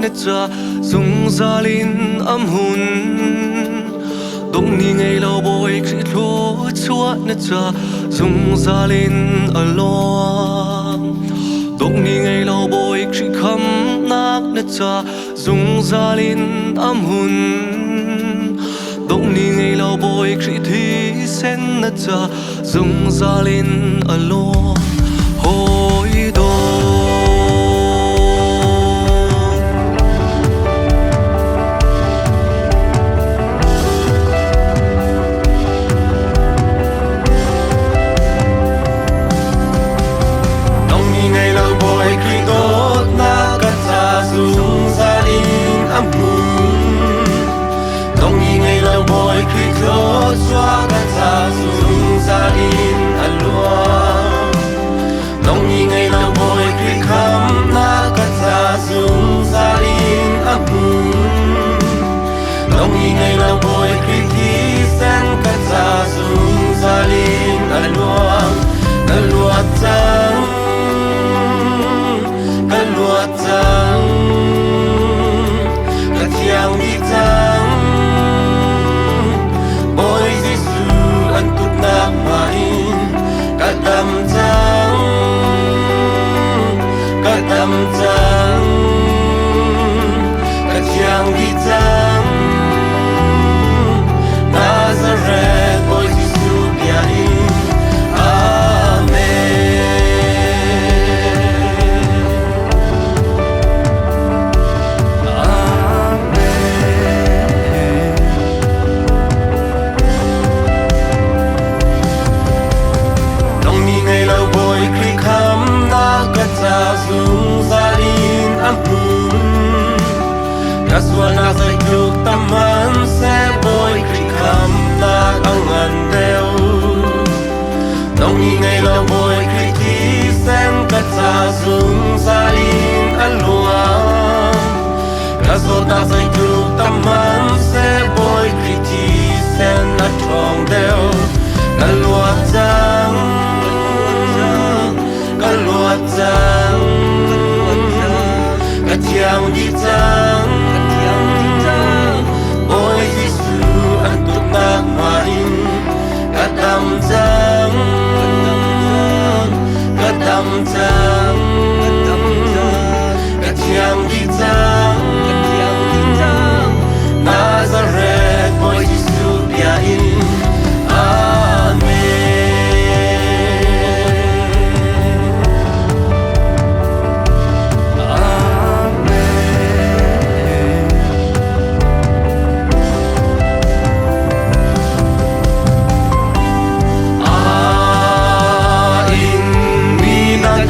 na cha zung zalin am hun dong ni ngay lo boy kri tho chua na cha zung zalin along dong ni ngay lo boy kri kham nak na cha zung zalin am hun dong ni ngay lo boy kri thi sen na cha zung zalin along hoi do xóa cả xa dung gia đình ăn lúa nông nhị ngày lâu bồi khi khám na cả xa dung gia đình ăn mừng nông nhị ngày lâu bồi khi thi sen cả xa dung gia đình ăn lúa trắng cả lúa trắng cả chiang đi trắng Kadam trắng cả chiang đi trắng Nazareth ôi Giêsu bia in Amen nông ni ngày lâu bồi khi khám na cả cha dung gia đình am hun kaswa na sai juk taman se boy khi khám na ang an deu nông ni ngày lâu bồi khi thi sen cả cha dung gia đình an luang kaswa na sai juk taman se boy khi thi sen na trong deu cả lúa trắng cả lúa trắng cả chiang đi trắng ôi Giêsu ăn tốt nạc mà in cả đam trắng cả đam trắng cả chiang đi trắng Nazareth ôi Giêsu bia in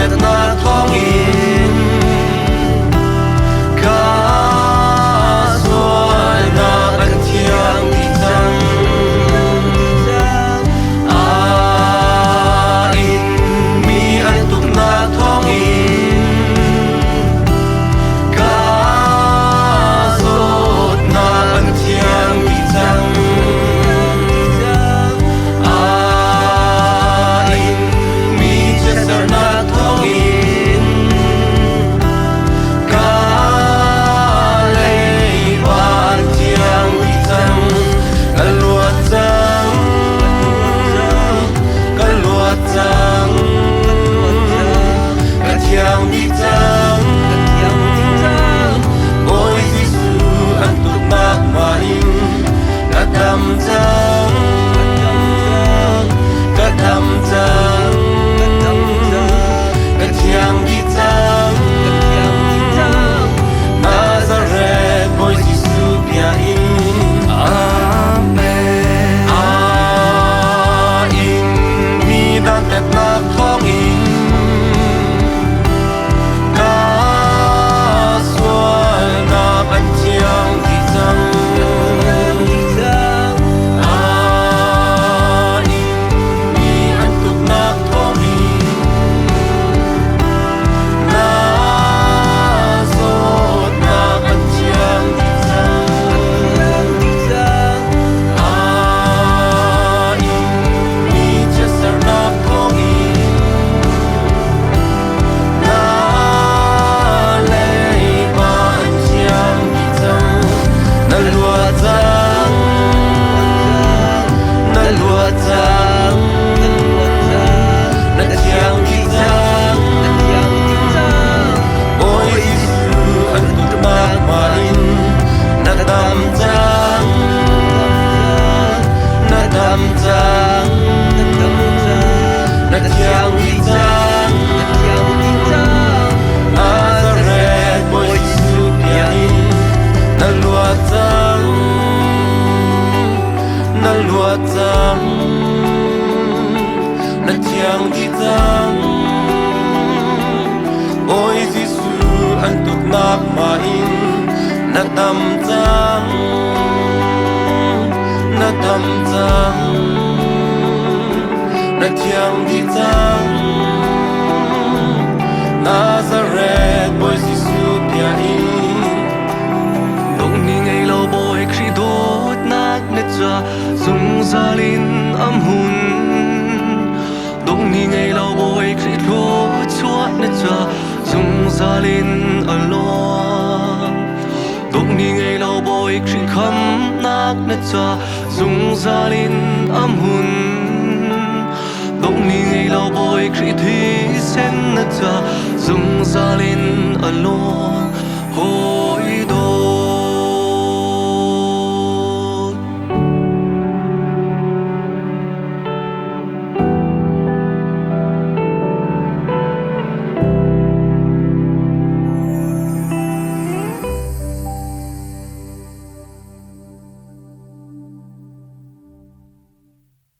that chang na thiang di chang ôi Giêsu an tục nak ma in na tam chang na thiang di chang Nazareth boy Giêsu pia in dong ni ngay lo boy khi đốt nát nết cha dung zalin am hun dong ni ngay lo boy khi đốt chua nết cha dung zalin along dong ni ngay lo boy khi kham nát nết cha dung zalin am hun dong ni ngay lo boy khi thi sen nết cha dung zalin along hoi do